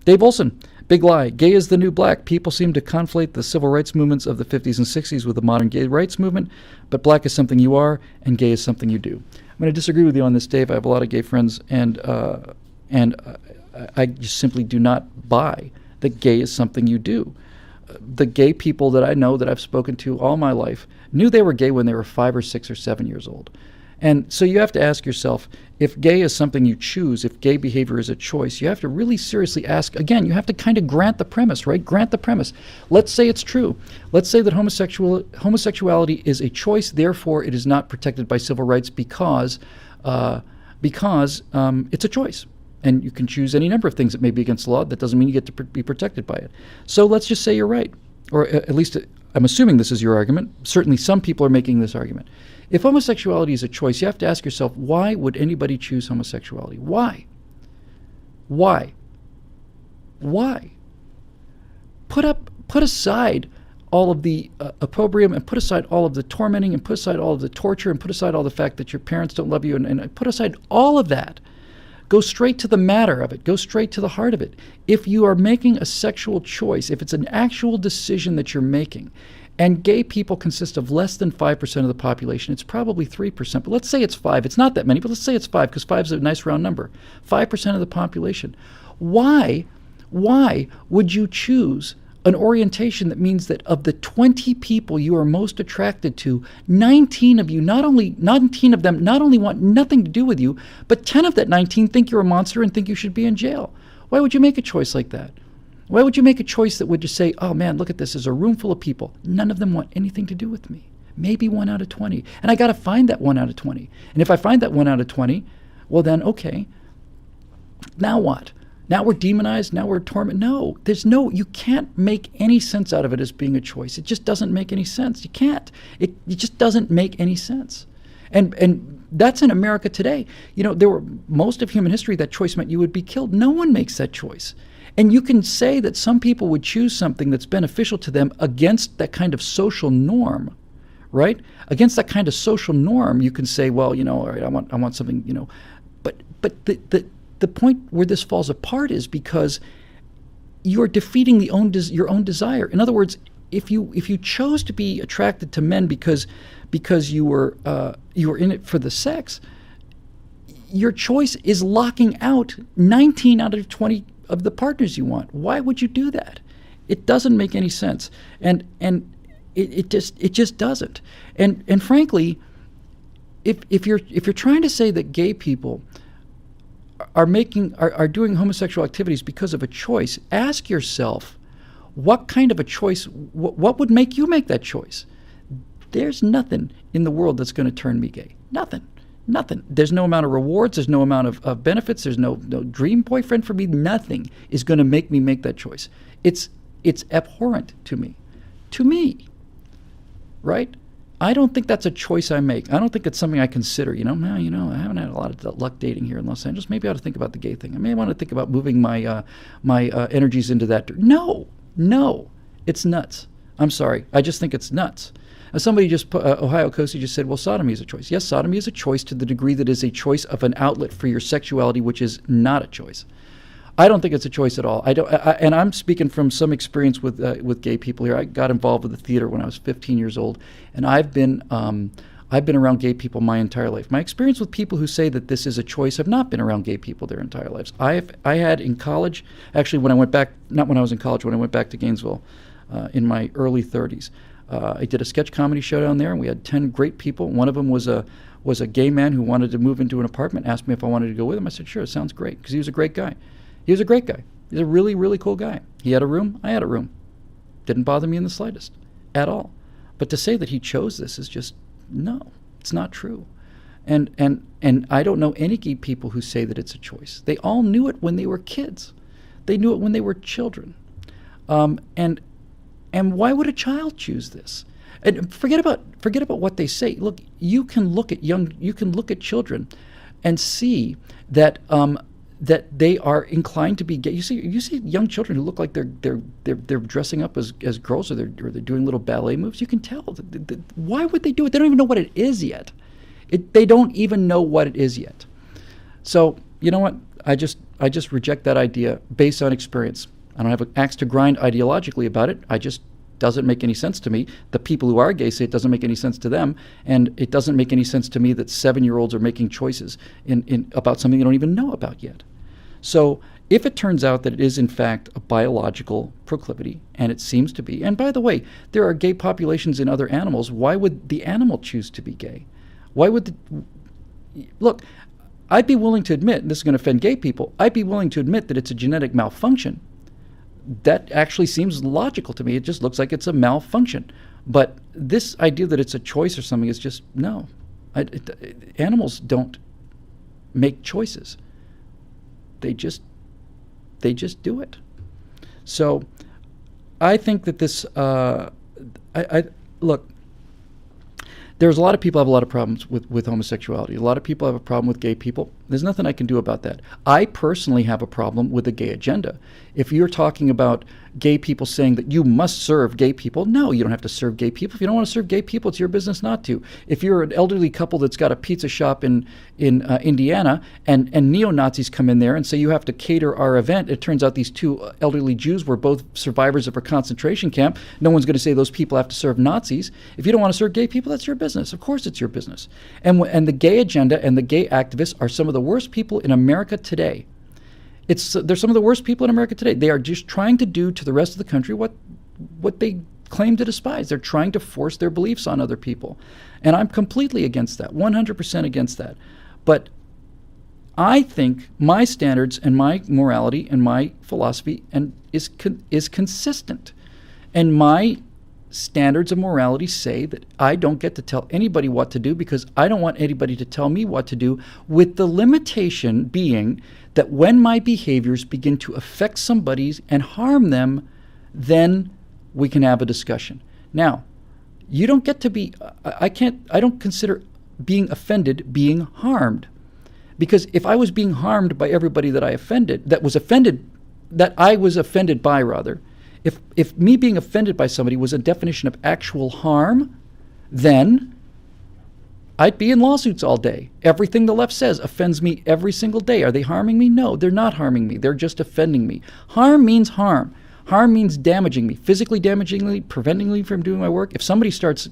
Dave Olson, big lie. Gay is the new black. People seem to conflate the civil rights movements of the 50s and 60s with the modern gay rights movement, but black is something you are, and gay is something you do. I'm going to disagree with you on this, Dave. I have a lot of gay friends, and I just simply do not buy that gay is something you do. The gay people that I know that I've spoken to all my life knew they were gay when they were 5 or 6 or 7 years old. And so you have to ask yourself, if gay is something you choose, if gay behavior is a choice, you have to really seriously ask, again, you have to kind of grant the premise, right? Grant the premise. Let's say it's true. Let's say that homosexuality is a choice, therefore it is not protected by civil rights because it's a choice. And you can choose any number of things that may be against the law. That doesn't mean you get to be protected by it. So let's just say you're right. Or at least I'm assuming this is your argument. Certainly some people are making this argument. If homosexuality is a choice, you have to ask yourself, why would anybody choose homosexuality? Why? Why? Why? Put aside all of the opprobrium, and put aside all of the tormenting, and put aside all of the torture, and put aside all the fact that your parents don't love you, and put aside all of that. Go straight to the matter of it. Go straight to the heart of it. If you are making a sexual choice, if it's an actual decision that you're making, and gay people consist of less than 5% of the population, it's probably 3%, but let's say it's 5. It's not that many, but let's say it's 5, because 5 is a nice round number. 5% of the population. Why would you choose an orientation that means that of the 20 people you are most attracted to, 19 of them not only want nothing to do with you, but 10 of that 19 think you're a monster and think you should be in jail? Why would you make a choice like that? Why would you make a choice that would just say, oh man, look at this, there's a room full of people. None of them want anything to do with me. Maybe 1 out of 20. And I got to find that 1 out of 20. And if I find that 1 out of 20, well then, okay, now what? Now we're demonized, now we're tormented. No, you can't make any sense out of it as being a choice. It just doesn't make any sense. You can't. It just doesn't make any sense. And that's in America today. There were most of human history, that choice meant you would be killed. No one makes that choice. And you can say that some people would choose something that's beneficial to them against that kind of social norm, right? Against that kind of social norm, you can say, well, all right, I want something, but the point where this falls apart is because you're defeating your own desire. In other words, if you chose to be attracted to men because you were in it for the sex, your choice is locking out 19 out of 20 of the partners you want. Why would you do that? It doesn't make any sense, and it just doesn't. And frankly, if you're trying to say that gay people are doing homosexual activities because of a choice, ask yourself, what kind of a choice? What would make you make that choice? There's nothing in the world that's going to turn me gay. Nothing. There's no amount of rewards. There's no amount of benefits. There's no dream boyfriend for me. Nothing is going to make me make that choice. It's abhorrent to me. To me, right? I don't think that's a choice I make. I don't think it's something I consider. I haven't had a lot of luck dating here in Los Angeles. Maybe I ought to think about the gay thing. I may want to think about moving my energies into that. No, it's nuts. I'm sorry. I just think it's nuts. Somebody Ohio Coastie just said, well, sodomy is a choice. Yes, sodomy is a choice to the degree that is a choice of an outlet for your sexuality, which is not a choice. I don't think it's a choice at all. And I'm speaking from some experience with gay people here. I got involved with the theater when I was 15 years old, and I've been around gay people my entire life. My experience with people who say that this is a choice have not been around gay people their entire lives. I had in college, actually when I went back, not when I was in college, when I went back to Gainesville in my early 30s. I did a sketch comedy show down there, and we had 10 great people. One of them was a gay man who wanted to move into an apartment, asked me if I wanted to go with him. I said, sure, it sounds great, because he was a great guy. He was a great guy. He's a really, really cool guy. He had a room. I had a room. Didn't bother me in the slightest at all. But to say that he chose this is just, no, it's not true. And I don't know any gay people who say that it's a choice. They all knew it when they were kids. They knew it when they were children. And why would a child choose this? And forget about what they say. Look, you can look at children and see that that they are inclined to be gay. You see young children who look like they're dressing up as girls, or they're doing little ballet moves. You can tell. Why would they do it? They don't even know what it is yet. They don't even know what it is yet. So you know what? I just reject that idea based on experience. I don't have an axe to grind ideologically about it. I just doesn't make any sense to me. The people who are gay say it doesn't make any sense to them, and it doesn't make any sense to me that 7-year-olds are making choices in about something they don't even know about yet. So if it turns out that it is in fact a biological proclivity, and it seems to be, and by the way, there are gay populations in other animals, why would the animal choose to be gay? Why would look, I'd be willing to admit, and this is going to offend gay people, I'd be willing to admit that it's a genetic malfunction. That actually seems logical to me. It just looks like it's a malfunction. But this idea that it's a choice or something is just, no. Animals don't make choices. They just do it. So I think that this, look, there's a lot of people have a lot of problems with homosexuality. A lot of people have a problem with gay people. There's nothing I can do about that. I personally have a problem with the gay agenda. If you're talking about gay people saying that you must serve gay people, no, you don't have to serve gay people. If you don't want to serve gay people, it's your business not to. If you're an elderly couple that's got a pizza shop in Indiana and neo-Nazis come in there and say you have to cater our event, it turns out these two elderly Jews were both survivors of a concentration camp. No one's going to say those people have to serve Nazis. If you don't want to serve gay people, that's your business. Of course it's your business. And the gay agenda and the gay activists are some of the worst people in America today. They're some of the worst people in America today. They are just trying to do to the rest of the country what they claim to despise. They're trying to force their beliefs on other people. And I'm completely against that, 100% against that. But I think my standards and my morality and my philosophy is consistent. And my standards of morality say that I don't get to tell anybody what to do because I don't want anybody to tell me what to do, with the limitation being that when my behaviors begin to affect somebody and harm them, then we can have a discussion. Now, you don't get to be, I don't consider being offended being harmed. Because if I was being harmed by everybody that I was offended by, if me being offended by somebody was a definition of actual harm, then I'd be in lawsuits all day. Everything the left says offends me every single day. Are they harming me? No, they're not harming me. They're just offending me. Harm means harm. Harm means damaging me, physically damaging me, preventing me from doing my work. If somebody starts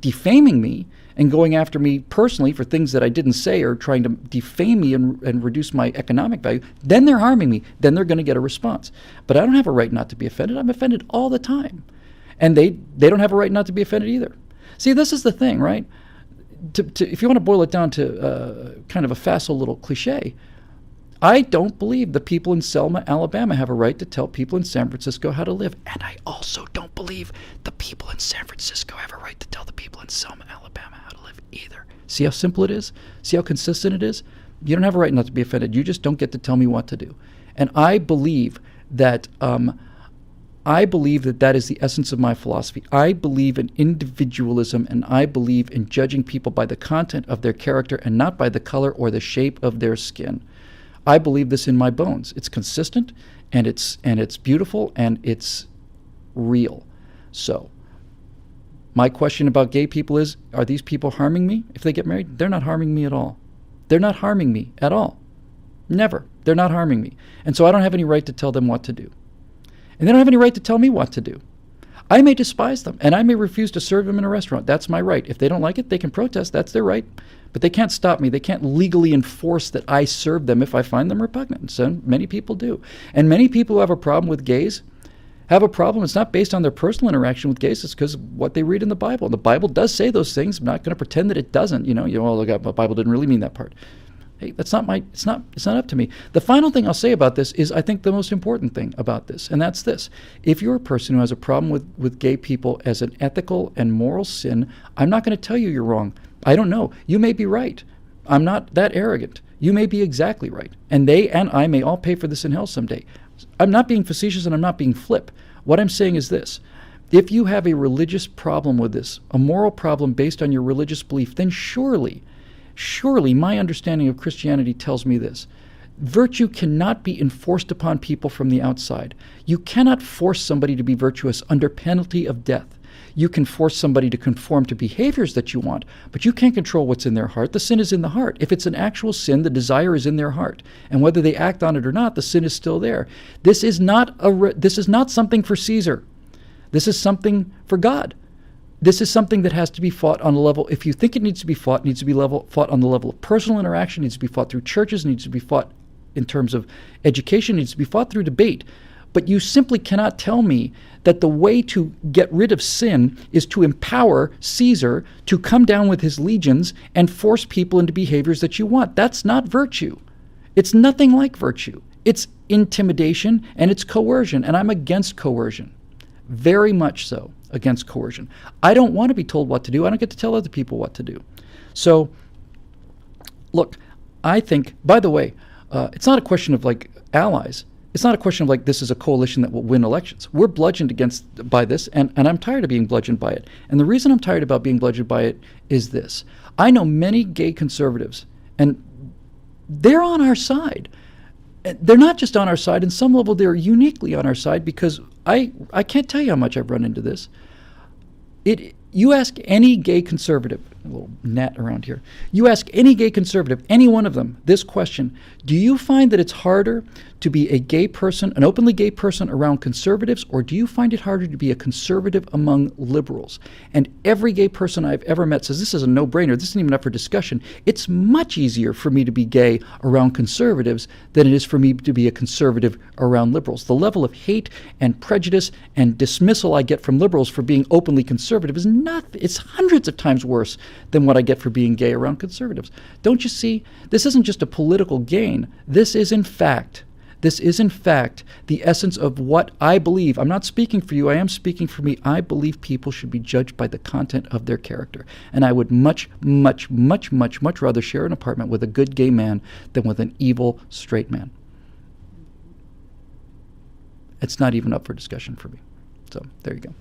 defaming me and going after me personally for things that I didn't say or trying to defame me and reduce my economic value, then they're harming me. Then they're going to get a response. But I don't have a right not to be offended. I'm offended all the time. And they don't have a right not to be offended either. See, this is the thing, right? If you want to boil it down to kind of a facile little cliche, I don't believe the people in Selma, Alabama have a right to tell people in San Francisco how to live. And I also don't believe the people in San Francisco have a right to tell the people in Selma, Alabama how to live either. See how simple it is? See how consistent it is? You don't have a right not to be offended. You just don't get to tell me what to do. And I believe that that is the essence of my philosophy. I believe in individualism, and I believe in judging people by the content of their character and not by the color or the shape of their skin. I believe this in my bones. It's consistent, and it's beautiful, and it's real. So my question about gay people is, are these people harming me if they get married? They're not harming me at all. They're not harming me at all. Never. They're not harming me. And so I don't have any right to tell them what to do. And they don't have any right to tell me what to do. I may despise them, and I may refuse to serve them in a restaurant. That's my right. If they don't like it, they can protest. That's their right. But they can't stop me. They can't legally enforce that I serve them if I find them repugnant. So many people do. And many people who have a problem with gays have a problem. It's not based on their personal interaction with gays. It's because of what they read in the Bible. And the Bible does say those things. I'm not going to pretend that it doesn't. The Bible didn't really mean that part. Hey, it's not up to me. The final thing I'll say about this is I think the most important thing about this, and that's this. If you're a person who has a problem with gay people as an ethical and moral sin, I'm not going to tell you you're wrong. I don't know. You may be right. I'm not that arrogant. You may be exactly right. And they and I may all pay for this in hell someday. I'm not being facetious and I'm not being flip. What I'm saying is this. If you have a religious problem with this, a moral problem based on your religious belief, then surely my understanding of Christianity tells me this. Virtue cannot be enforced upon people from the outside. You cannot force somebody to be virtuous under penalty of death. You can force somebody to conform to behaviors that you want, but you can't control what's in their heart. The sin is in the heart. If it's an actual sin, the desire is in their heart. And whether they act on it or not, the sin is still there. This is not something for Caesar. This is something for God. This is something that has to be fought on a level. If you think it needs to be fought, it needs to be fought on the level of personal interaction, it needs to be fought through churches, it needs to be fought in terms of education, it needs to be fought through debate. But you simply cannot tell me that the way to get rid of sin is to empower Caesar to come down with his legions and force people into behaviors that you want. That's not virtue. It's nothing like virtue. It's intimidation and it's coercion, and I'm against coercion. Very much so against coercion. I don't want to be told what to do. I don't get to tell other people what to do. So, look, I think, by the way, it's not a question of like allies. It's not a question of like this is a coalition that will win elections. We're bludgeoned by this, and I'm tired of being bludgeoned by it. And the reason I'm tired about being bludgeoned by it is this. I know many gay conservatives, and they're on our side. They're not just on our side. In some level, they're uniquely on our side because I can't tell you how much I've run into this. You ask any gay conservative, a little gnat around here, you ask any gay conservative, any one of them, this question: do you find that it's harder to be a gay person, an openly gay person around conservatives, or do you find it harder to be a conservative among liberals? And every gay person I've ever met says this is a no-brainer. This isn't even up for discussion. It's much easier for me to be gay around conservatives than it is for me to be a conservative around liberals. The level of hate and prejudice and dismissal I get from liberals for being openly conservative is it's hundreds of times worse than what I get for being gay around conservatives. Don't you see? This isn't just a political gain. This is in fact the essence of what I believe. I'm not speaking for you. I am speaking for me. I believe people should be judged by the content of their character. And I would much, much, much, much, much rather share an apartment with a good gay man than with an evil straight man. It's not even up for discussion for me. So there you go.